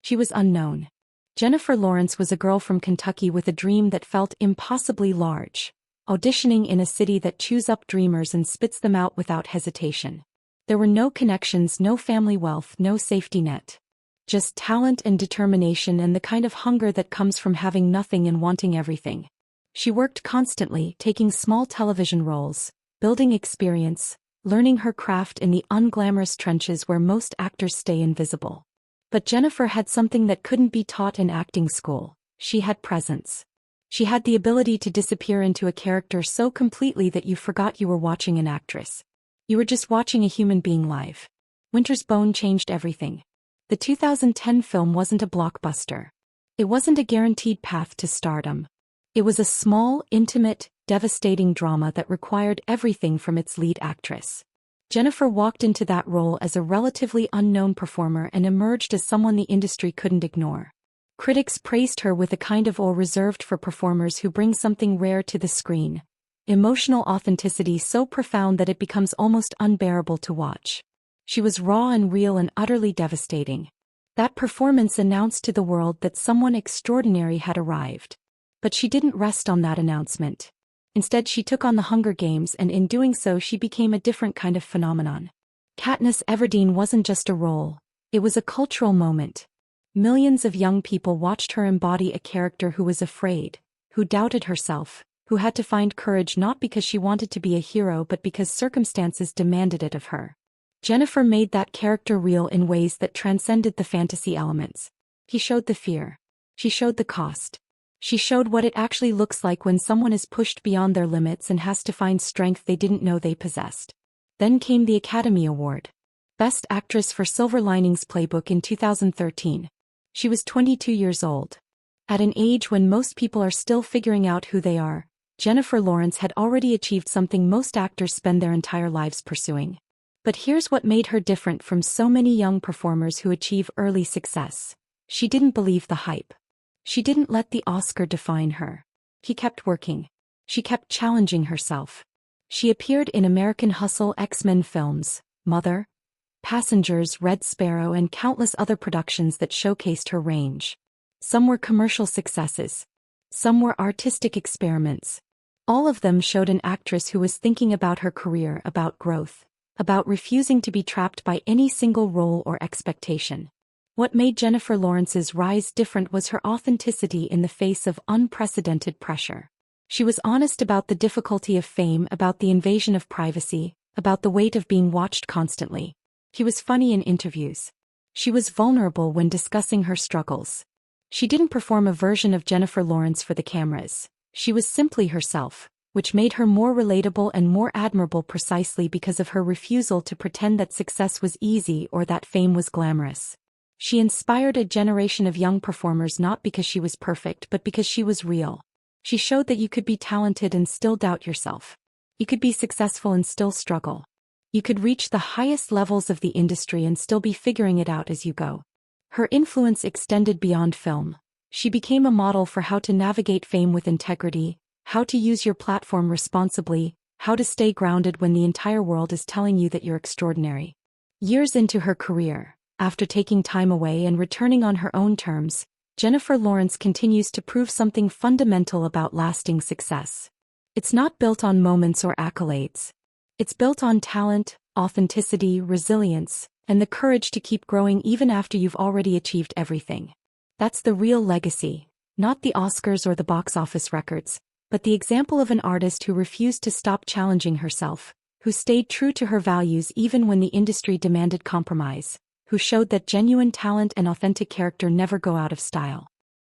She was unknown. Jennifer Lawrence was a girl from Kentucky with a dream that felt impossibly large, auditioning in a city that chews up dreamers and spits them out without hesitation. There were no connections, no family wealth, no safety net. Just talent and determination and the kind of hunger that comes from having nothing and wanting everything. She worked constantly, taking small television roles, building experience, learning her craft in the unglamorous trenches where most actors stay invisible. But Jennifer had something that couldn't be taught in acting school. She had presence. She had the ability to disappear into a character so completely that you forgot you were watching an actress. You were just watching a human being live. Winter's Bone changed everything. The 2010 film wasn't a blockbuster. It wasn't a guaranteed path to stardom. It was a small, intimate, devastating drama that required everything from its lead actress. Jennifer walked into that role as a relatively unknown performer and emerged as someone the industry couldn't ignore. Critics praised her with a kind of awe reserved for performers who bring something rare to the screen. Emotional authenticity so profound that it becomes almost unbearable to watch. She was raw and real and utterly devastating. That performance announced to the world that someone extraordinary had arrived. But she didn't rest on that announcement. Instead, she took on the Hunger Games, and in doing so she became a different kind of phenomenon. Katniss Everdeen wasn't just a role, it was a cultural moment. Millions of young people watched her embody a character who was afraid, who doubted herself, who had to find courage not because she wanted to be a hero but because circumstances demanded it of her. Jennifer made that character real in ways that transcended the fantasy elements. He showed the fear. She showed the cost. She showed what it actually looks like when someone is pushed beyond their limits and has to find strength they didn't know they possessed. Then came the Academy Award. Best Actress for Silver Linings Playbook in 2013. She was 22 years old. At an age when most people are still figuring out who they are, Jennifer Lawrence had already achieved something most actors spend their entire lives pursuing. But here's what made her different from so many young performers who achieve early success. She didn't believe the hype. She didn't let the Oscar define her. She kept working. She kept challenging herself. She appeared in American Hustle, X-Men films, Mother, Passengers, Red Sparrow, and countless other productions that showcased her range. Some were commercial successes. Some were artistic experiments. All of them showed an actress who was thinking about her career, about growth, about refusing to be trapped by any single role or expectation. What made Jennifer Lawrence's rise different was her authenticity in the face of unprecedented pressure. She was honest about the difficulty of fame, about the invasion of privacy, about the weight of being watched constantly. She was funny in interviews. She was vulnerable when discussing her struggles. She didn't perform a version of Jennifer Lawrence for the cameras. She was simply herself, which made her more relatable and more admirable precisely because of her refusal to pretend that success was easy or that fame was glamorous. She inspired a generation of young performers not because she was perfect but because she was real. She showed that you could be talented and still doubt yourself. You could be successful and still struggle. You could reach the highest levels of the industry and still be figuring it out as you go. Her influence extended beyond film. She became a model for how to navigate fame with integrity, how to use your platform responsibly, how to stay grounded when the entire world is telling you that you're extraordinary. Years into her career, after taking time away and returning on her own terms, Jennifer Lawrence continues to prove something fundamental about lasting success. It's not built on moments or accolades. It's built on talent, authenticity, resilience, and the courage to keep growing even after you've already achieved everything. That's the real legacy, not the Oscars or the box office records, but the example of an artist who refused to stop challenging herself, who stayed true to her values even when the industry demanded compromise, who showed that genuine talent and authentic character never go out of style.